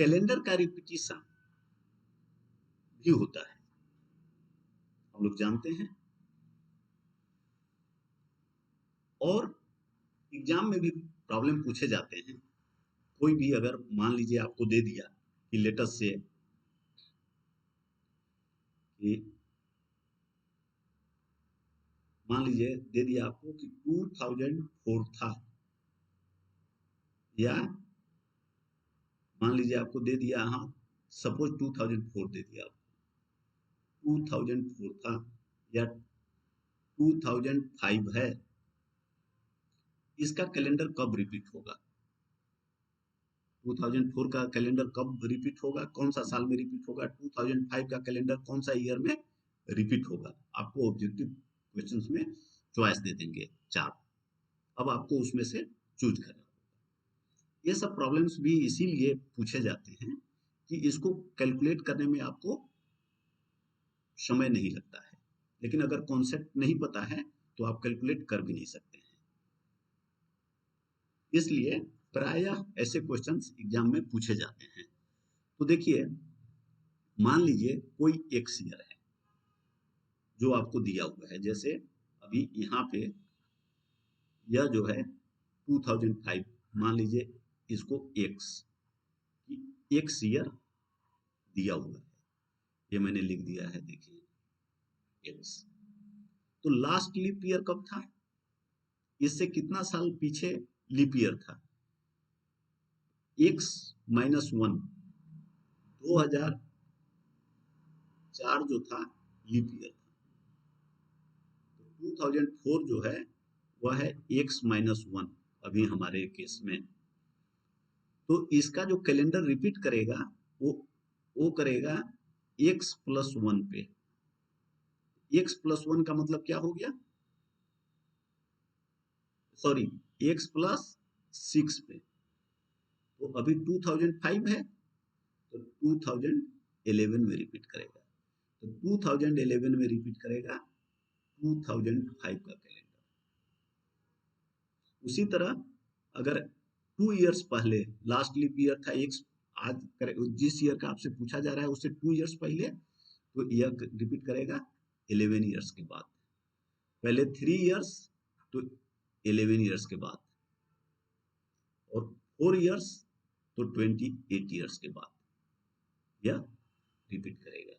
Calendar का repetition भी होता है, हम लोग जानते हैं। और एग्जाम में भी प्रॉब्लम पूछे जाते हैं। कोई भी अगर मान लीजिए आपको दे दिया कि लेटेस्ट से कि मान लीजिए दे दिया आपको कि 2004 था, या मान लीजिए आपको दे दिया, हाँ सपोज 2004 दे दिया आपको, 2004 था या 2005 है, इसका कैलेंडर कब रिपीट होगा? 2004 का कैलेंडर कब रिपीट होगा, कौन सा साल में रिपीट होगा? 2005 का कैलेंडर कौन सा ईयर में रिपीट होगा? आपको ऑब्जेक्टिव क्वेश्चंस में चॉइस दे देंगे 4, अब आपको उसमें से चूज करना। ये सब प्रॉब्लम्स भी इसीलिए पूछे जाते हैं कि इसको कैलकुलेट करने में आपको समय नहीं लगता है, लेकिन अगर कॉन्सेप्ट नहीं पता है तो आप कैलकुलेट कर भी नहीं सकते हैं। इसलिए प्रायः ऐसे क्वेश्चंस एग्जाम में पूछे जाते हैं। तो देखिए, मान लीजिए कोई एक ईयर है जो आपको दिया हुआ है, जैसे अभी यहाँ पे यह जो है 2005, मान लीजिए इसको एक्स ईयर दिया हुआ है, ये मैंने लिख दिया है, देखिए एक्स। तो लास्ट लीप ईयर कब था? इससे कितना साल पीछे लीप ईयर था? x-1 2004 जो था लीप ईयर था, तो 2004 जो है वह है x-1 अभी हमारे केस में। तो इसका जो कैलेंडर रिपीट करेगा वो करेगा x+1 पे। x+1 का मतलब क्या हो गया? सॉरी, x+6 पे। तो अभी 2005 है तो 2011 में रिपीट करेगा, तो 2011 में रिपीट करेगा 2005 का कैलेंडर। उसी तरह अगर 2 इयर्स पहले लास्ट लीप ईयर था एक्स, आज जिस ईयर का आपसे पूछा जा रहा है उससे 2 इयर्स पहले, तो ईयर रिपीट करेगा 11 इयर्स के बाद। पहले 3 इयर्स तो 11 इयर्स के बाद, और 4 इयर्स तो 28 इयर्स के बाद यह रिपीट करेगा।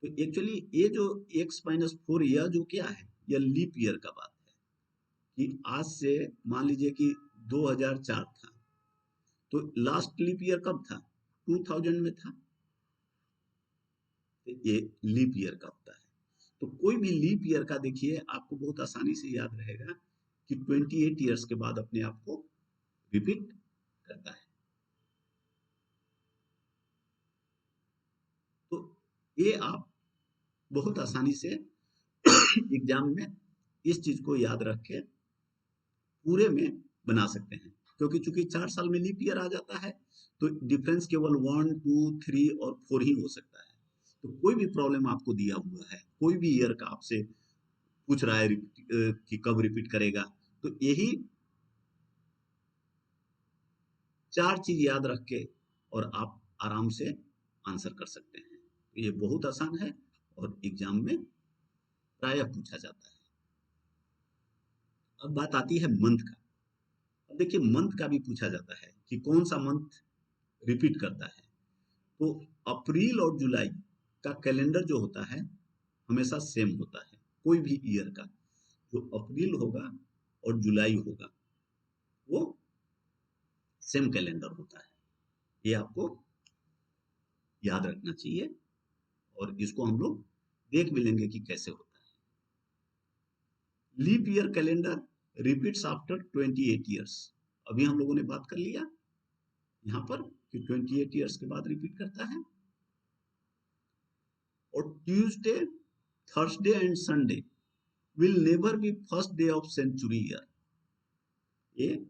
तो एक्चुअली ये जो x-4 यह जो क्या है, यह लीप ईयर का बात है कि आज से मान लीजिए कि 2004 था, तो लास्ट लीप ईयर कब था? 2000 में था, तो ये लीप ईयर का होता है। तो कोई भी लीप ईयर का देखिए आपको बहुत आसानी से याद रहेगा कि 28 इयर्स के बाद अपने आप को रिपीट करता है। तो ये आप बहुत आसानी से एग्जाम में इस चीज को याद रख के पूरे में बना सकते हैं, क्योंकि चूंकि 4 साल में लीप ईयर आ जाता है तो डिफरेंस केवल 1, 2, 3 और 4 ही हो सकता है। तो कोई भी प्रॉब्लम आपको दिया हुआ है, कोई भी ईयर का आपसे पूछ रहा है कि कब रिपीट करेगा, तो यही 4 चीज याद रख के और आप आराम से आंसर कर सकते हैं। ये बहुत आसान है और एग्जाम में प्रायः पूछा जाता है। अब बात आती है मंथ का। अब देखिए, मंथ का भी पूछा जाता है कि कौन सा मंथ रिपीट करता है। तो अप्रैल और जुलाई का कैलेंडर जो होता है हमेशा सेम होता है। कोई भी ईयर का जो अप्रैल होगा और जुलाई होगा वो सेम कैलेंडर होता है। ये आपको याद रखना चाहिए और इसको हम लोग देख भी लेंगे कि कैसे होता है। Leap year calendar repeats after 28 years. अभी हम लोगों ने बात कर लिया यहाँ पर कि 28 इयर्स के बाद रिपीट करता है। और Tuesday, Thursday and Sunday will never be first day of century year। ये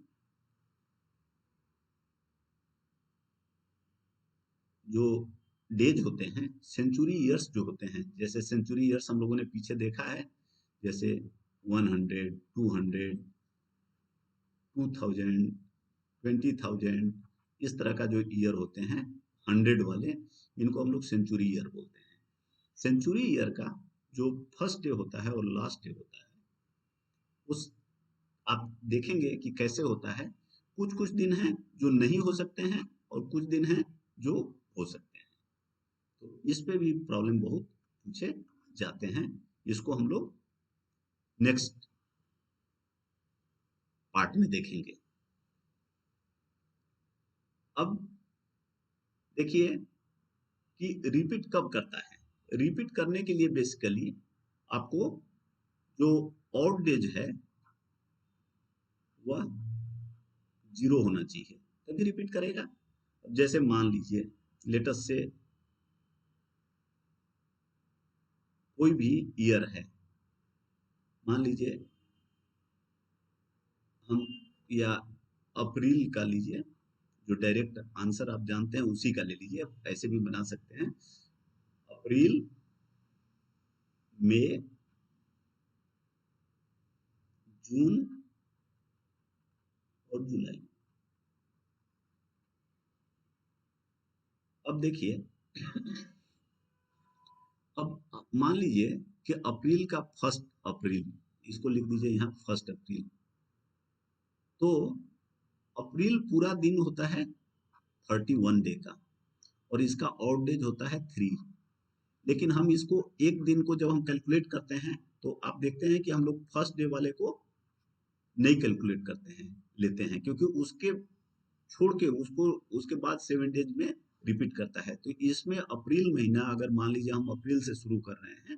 जो डेज होते हैं सेंचुरी ईयर्स जो होते हैं, जैसे सेंचुरी ईयर्स हम लोगों ने पीछे देखा है, जैसे 100, 200, 2000, 20,000, इस तरह का जो ईयर होते हैं 100 वाले, इनको हम लोग सेंचुरी ईयर बोलते हैं। सेंचुरी ईयर का जो फर्स्ट डे होता है और लास्ट डे होता है, उस आप देखेंगे कि कैसे होता है। कुछ कुछ दिन हैं जो नहीं हो सकते हैं और कुछ दिन हैं जो हो सकते हैं। तो इस पे भी प्रॉब्लम बहुत पूछे जाते हैं। इसको हम लोग नेक्स्ट पार्ट में देखेंगे। अब देखिए कि रिपीट कब करता है। रिपीट करने के लिए बेसिकली आपको जो ऑड डेज है वह 0 होना चाहिए, तभी रिपीट करेगा। जैसे मान लीजिए लेटस से कोई भी ईयर है, मान लीजिए हम, या अप्रैल का लीजिए, जो डायरेक्ट आंसर आप जानते हैं उसी का ले लीजिए, ऐसे भी बना सकते हैं। अप्रैल, मई, जून और जुलाई। अब देखिए, अब मान लीजिए कि अप्रैल का 1 अप्रैल, इसको लिख दीजिए यहाँ 1 अप्रैल। तो अप्रैल पूरा दिन होता है 31 डे का, और इसका ऑड डेज होता है 3। लेकिन हम इसको एक दिन को जब हम कैलकुलेट करते हैं तो आप देखते हैं कि हम लोग फर्स्ट डे वाले को नहीं कैलकुलेट करते हैं, लेते हैं, क्योंकि उसके छोड़ के उसको उसके बाद 7 डेज में रिपीट करता है। तो इसमें अप्रैल महीना, अगर मान लीजिए हम अप्रैल से शुरू कर रहे हैं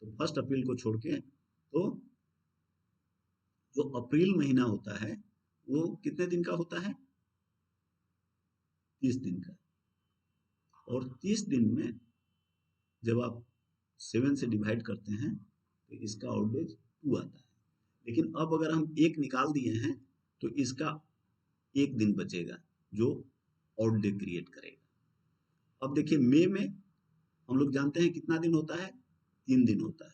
तो 1 अप्रैल को छोड़ के, तो जो अप्रैल महीना होता है वो कितने दिन का होता है? 30 दिन का। और 30 दिन में जब आप 7 से डिवाइड करते हैं तो इसका आउटडेज 2 आता है। लेकिन अब अगर हम एक निकाल दिए हैं तो इसका एक दिन बचेगा जो ऑड डे क्रिएट करेगा। अब देखिए मई में हम लोग जानते हैं कितना दिन होता है? 3 दिन होता है।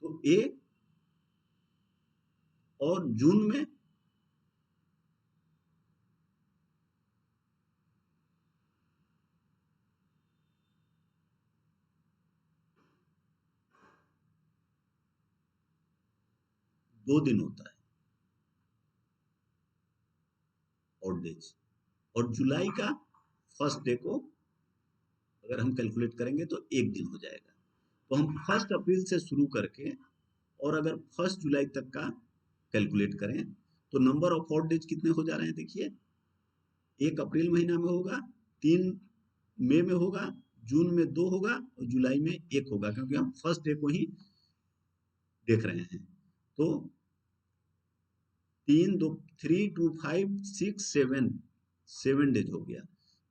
तो ए, और जून में 2 दिन होता है ऑड डेज। और जुलाई का फर्स्ट डे को अगर हम कैलकुलेट करेंगे तो एक दिन हो जाएगा। तो हम 1 अप्रैल से शुरू करके और अगर 1 जुलाई तक का कैलकुलेट करें तो नंबर ऑफ ऑड डेज कितने हो जा रहे हैं? देखिए, 1 अप्रैल महीना में होगा, 3 मई में होगा, जून में 2 होगा और जुलाई में 1 होगा, क्योंकि हम फर्स्ट डे को ही देख रहे हैं। तो 3 2 3 2 5 6 7, 7 डेज हो गया।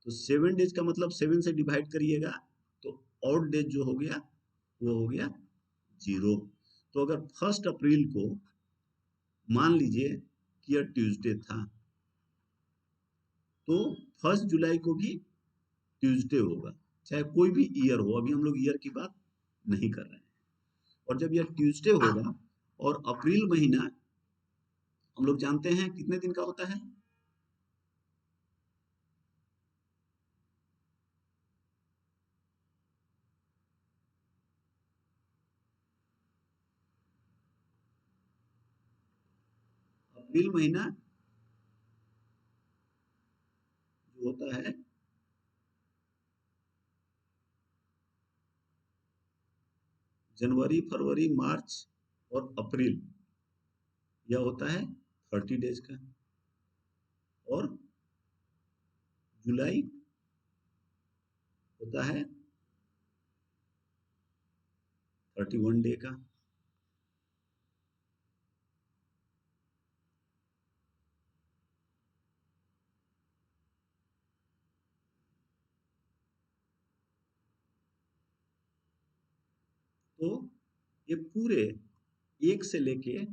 तो 7 डेज का मतलब 7 से डिवाइड करिएगा तो ऑड डेज जो हो गया वो हो गया 0। तो अगर 1 अप्रैल को मान लीजिए कि यह ट्यूसडे था तो 1 जुलाई को भी ट्यूसडे होगा, चाहे कोई भी ईयर हो। अभी हम लोग ईयर की बात नहीं कर रहे हैं। और जब यह ट्यूसडे होगा, और अप्रैल महीना हम लोग जानते हैं कितने दिन का होता है? अप्रैल महीना जो होता है जनवरी, फरवरी, मार्च और अप्रैल, यह होता है 30 डेज का। और जुलाई होता है 31 डे का। तो ये पूरे 1 से लेके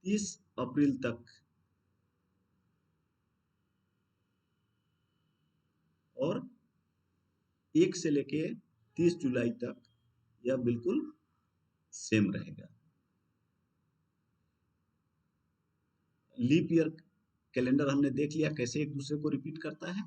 30 अप्रैल तक, और 1 से लेके 30 जुलाई तक, यह बिल्कुल सेम रहेगा। लीप ईयर कैलेंडर हमने देख लिया कैसे एक दूसरे को रिपीट करता है।